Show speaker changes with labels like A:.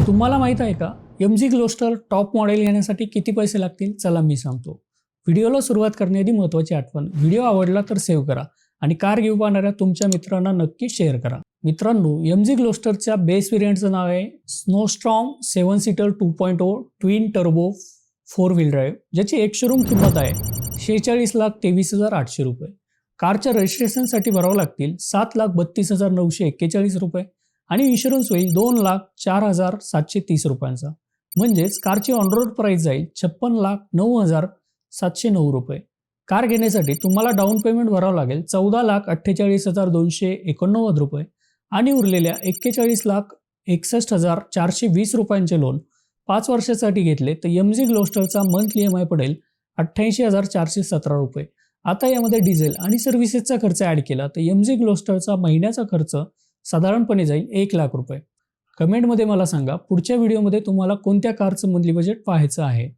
A: तुम्हाला माहित आहे का MG ग्लोस्टर टॉप मॉडेल घेण्यासाठी किती पैसे लागतील? चला मी सांगतो. व्हिडिओला सुरुवात करण्याआधी महत्त्वाची आठवण, व्हिडिओ आवडला तर सेव्ह करा आणि कार घेऊ पाहणाऱ्या तुमच्या मित्रांना नक्की शेअर करा. मित्रांनो, MG ग्लोस्टरच्या बेस व्हेरियंटचं नाव आहे snowstorm 7 seater 2.0 twin turbo 4 wheel drive, ज्याची एक शोरूम किंमत आहे 46,23,800 रुपये. कारच्या रजिस्ट्रेशनसाठी भरावं लागतील 7,32,941 रुपये आणि इन्शुरन्स होईल 2,04,730 रुपयांचा. म्हणजेच कारची ऑन रोड प्राइस जाईल 56,09,709 रुपये. कार घेण्यासाठी तुम्हाला डाऊन पेमेंट भरावं लागेल 14,48,289 रुपये आणि उरलेल्या 41,61,420 रुपयांचे लोन 5 वर्षासाठी घेतले तर MG ग्लोस्टरचा मंथली EMI पडेल 88,417 रुपये. आता यामध्ये डिझेल आणि सर्व्हिसेसचा खर्च ॲड केला तर MG ग्लोस्टरचा महिन्याचा खर्च साधारणपणे जाईल 1,00,000 रुपये. कमेंटमध्ये मला सांगा पुढच्या व्हिडिओमध्ये तुम्हाला कोणत्या कारचं मंथली बजेट पाहायचं आहे.